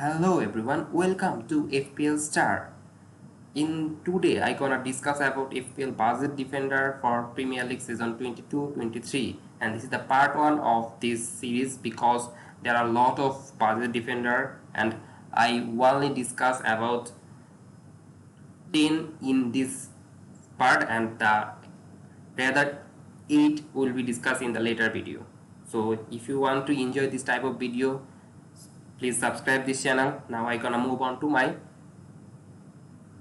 Hello everyone, welcome to FPL STAR. In today I gonna discuss about FPL Budget Defender for Premier League season 22-23, and this is the part 1 of this series because there are a lot of Budget Defender and I only discuss about 10 in this part and the rather 8 will be discussed in the later video. So if you want to enjoy this type of video, please subscribe this channel. Now I gonna move on to my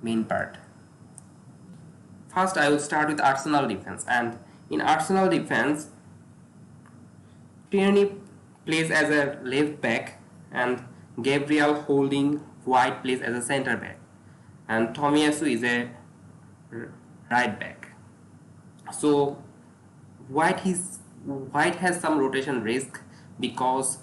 main part. First I will start with Arsenal defense, and in Arsenal defense Tierney plays as a left back and Gabriel Holding White plays as a center back and Tomiyasu is a right back. So White has some rotation risk because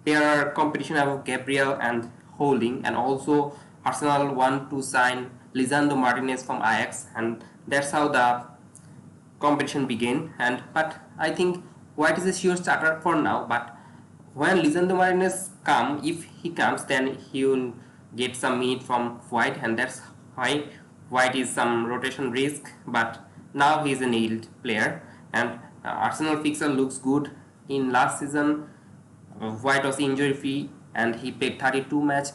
there are competition about Gabriel and Holding, and also Arsenal want to sign Lisandro Martinez from Ajax, and that's how the competition began. But I think White is a sure starter for now, but when Lisandro Martinez if he comes, then he will get some minute from White, and that's why White is some rotation risk, but now he is a nailed player. And Arsenal fixture looks good. In last season White was injury free and he played 32 match,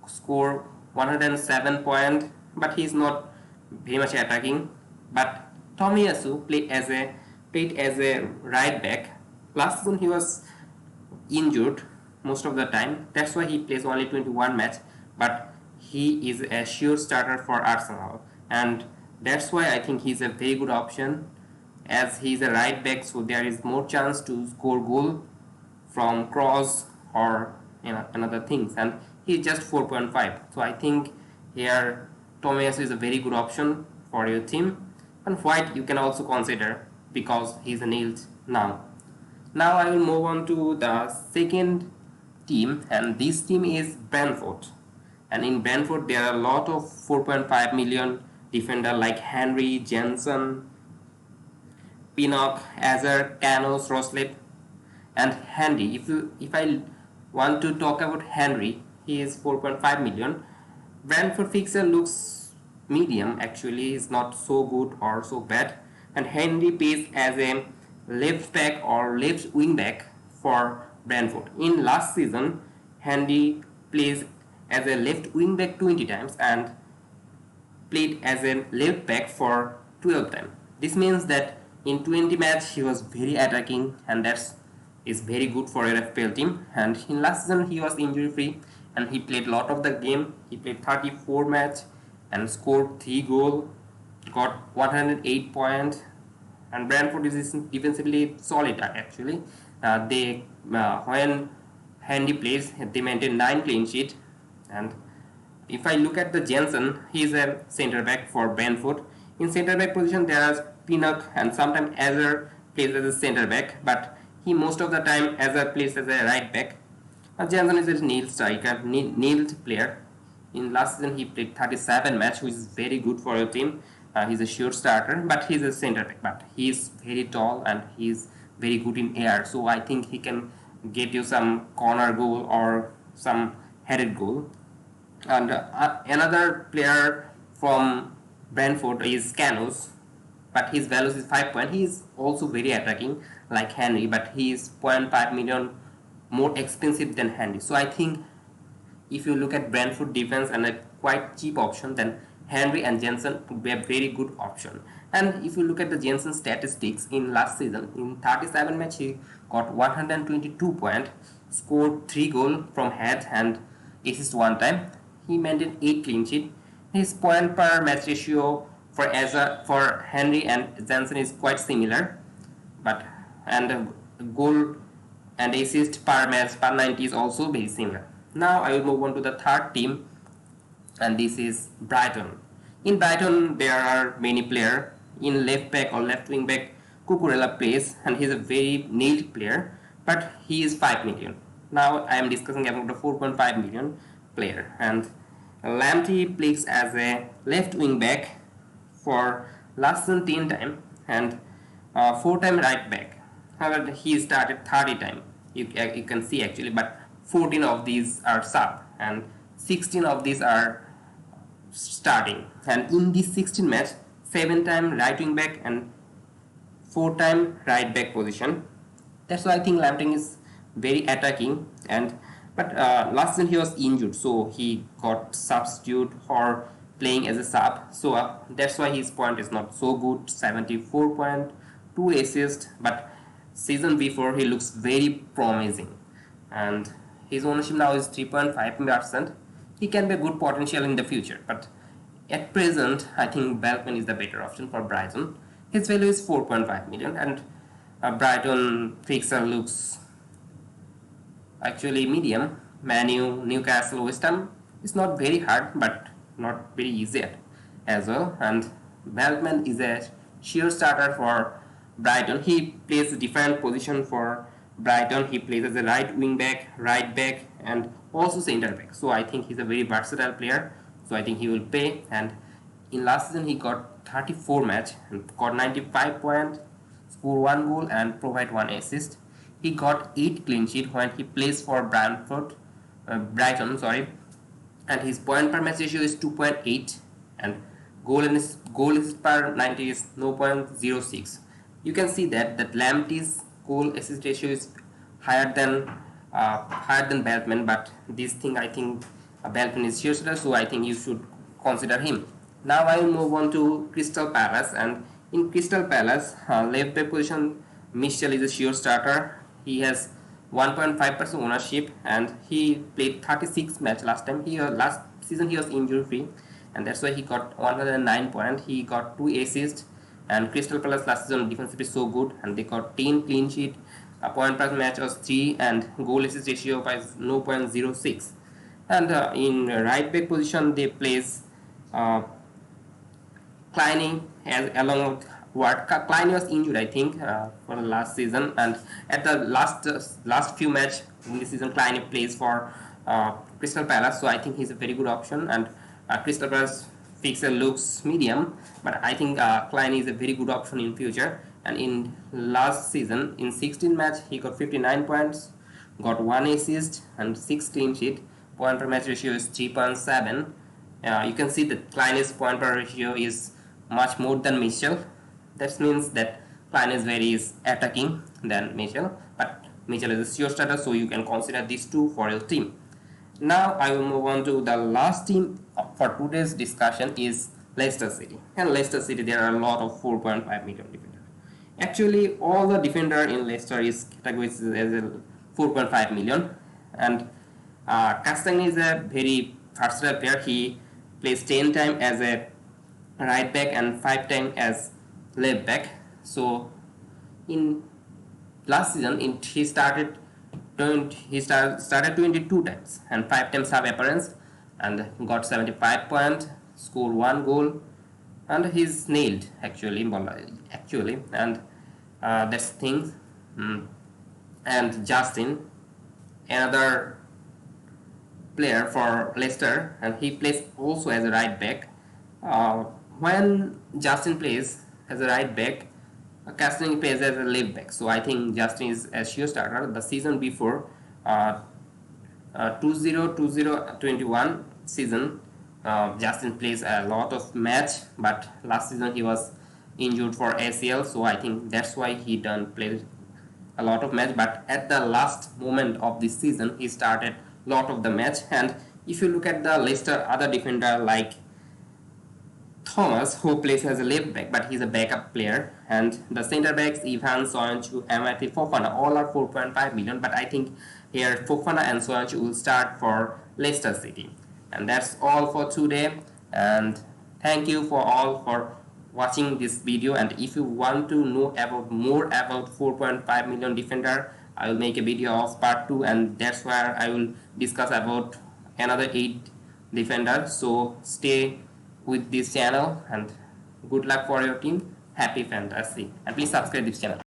score 107 points, but he is not very much attacking. But Tomiyasu played as a right back. Last season he was injured most of the time, that's why he plays only 21 match, but he is a sure starter for Arsenal, and that's why I think he's a very good option, as he's a right back, so there is more chance to score goal from cross or another things, and he's just 4.5. So I think here Tomiyasu is a very good option for your team, and White you can also consider because he's a nailed now. Now I will move on to the second team, and this team is Brentford. And in Brentford there are a lot of 4.5 million defender like Henry, Jensen, Pinnock, Azar, Canos, Roslip, and Henry. If I want to talk about Henry, he is 4.5 million. Brentford fixture looks medium, actually is not so good or so bad, and Henry plays as a left back or left wing back for Brentford. In last season Henry plays as a left wing back 20 times and played as a left back for 12 times. This means that in 20 match he was very attacking, and that's is very good for your FPL team. And in last season he was injury free and he played a lot of the game. He played 34 match and scored 3 goals, got 108 points, and Brentford is defensively solid actually. When Henry plays, they maintain 9 clean sheet. And if I look at the Jensen, he is a center back for Brentford. In center back position there is Pinnock, and sometimes Azar plays as a center back, but he most of the time Azar plays as a right back. Jensen is a nailed striker, nailed player. In last season he played 37 match, which is very good for your team. He's a sure starter, but he's a center back, but he is very tall and he is very good in air, so I think he can get you some corner goal or some headed goal. And another player from Brentford is Canos, but his value is 5 point. He is also very attacking like Henry, but he is 0.5 million more expensive than Henry. So I think if you look at Brentford defense and a quite cheap option, then Henry and Jensen would be a very good option. And if you look at the Jensen statistics in last season, in 37 match he got 122 points, scored 3 goals from head and assist 1 time. He maintained 8 clean sheet. His point per match ratio for Henry and Jensen is quite similar, but goal and assist per match per 90 is also very similar. Now I will move on to the third team, and this is Brighton. In Brighton there are many players. In left back or left wing back Cucurella plays, and he is a very nailed player, but he is 5 million. Now I am discussing about the 4.5 million player, and Lamptey plays as a left wing back for last season 10 time and 4 time right back. However, he started 30 time. you can see actually, but 14 of these are sub and 16 of these are starting. And in this 16 match, 7 time right wing back and 4 time right back position. That's why I think Lamptey is very attacking. And but last season he was injured, so he got substitute or playing as a sub. So that's why his point is not so good. 74.2 assists, but season before he looks very promising, and his ownership now is 3.5%. He can be a good potential in the future, but at present I think Balkman is the better option for Brighton. His value is 4.5 million, and Brighton fixture looks actually medium. Manu, Newcastle, West Ham is not very hard, but not very easy as well. And Balkman is a sure starter for Brighton. He plays a different position for Brighton. He plays as a right back, and also centre back. So I think he's a very versatile player. So I think he will pay. And in last season he got 34 match and got 95 points, score 1 goal and provide 1 assist. He got 8 clean sheet when he plays for Brighton, sorry, and his point per match ratio is 2.8, and goal is per 90 is 0.06. You can see that Lamptey's goal assist ratio is higher than Balkman, but this thing I think Balkman is sure, so I think you should consider him. Now I will move on to Crystal Palace, and in Crystal Palace, left back position, Mitchell is a sure starter. He has 1.5% ownership, and he played 36 match last time. Last season he was injury free, and that's why he got 109 points. He got 2 assists, and Crystal Palace last season defensive is so good, and they got 10 clean sheet. A point per match was 3, and goal assist ratio was 0.06. And in right back position they place Kleiny along with Ward. Kleiny was injured, I think, for the last season, and at the last few match in the season, Kleiny plays for Crystal Palace, so I think he's a very good option. And Crystal Palace fixture looks medium, but I think Kleiny is a very good option in future. And in last season, in 16 match, he got 59 points, got 1 assist and 6 clean sheet. Point per match ratio is 3.7. You can see that Kleiny's point per ratio is much more than Mitchell. That means that Kleiny is very attacking than Mitchell, but Mitchell is a sure starter, so you can consider these two for your team. Now I will move on to the last team for today's discussion is Leicester City. And Leicester City, there are a lot of 4.5 million defenders. Actually, all the defender in Leicester is categorized as a 4.5 million, and Castagne is a very versatile player. He plays 10 times as a right back and 5 times as left back. So in last season, he started 22 times and 5 times sub appearance, and got 75 points, scored 1 goal, and he's nailed actually, and that's things. And Justin, another player for Leicester, and he plays also as a right back. When Justin plays as a right back, Castagne plays as a left back. So I think Justin is a sure starter. The season before, 2020-21 season, Justin plays a lot of match, but last season he was injured for ACL. So I think that's why he didn't play a lot of match. But at the last moment of this season, he started lot of the match. And if you look at the Leicester other defender like Thomas, who plays as a left back, but he's a backup player, and the center backs Ivan, Soyuncu, Amati, Fofana, all are 4.5 million. But I think here Fofana and Soyuncu will start for Leicester City. And that's all for today, and thank you for all for watching this video. And if you want to know about more about 4.5 million defender, I will make a video of part 2, and that's where I will discuss about another 8 defenders. So stay with this channel, and good luck for your team. Happy fantasy, and please subscribe this channel.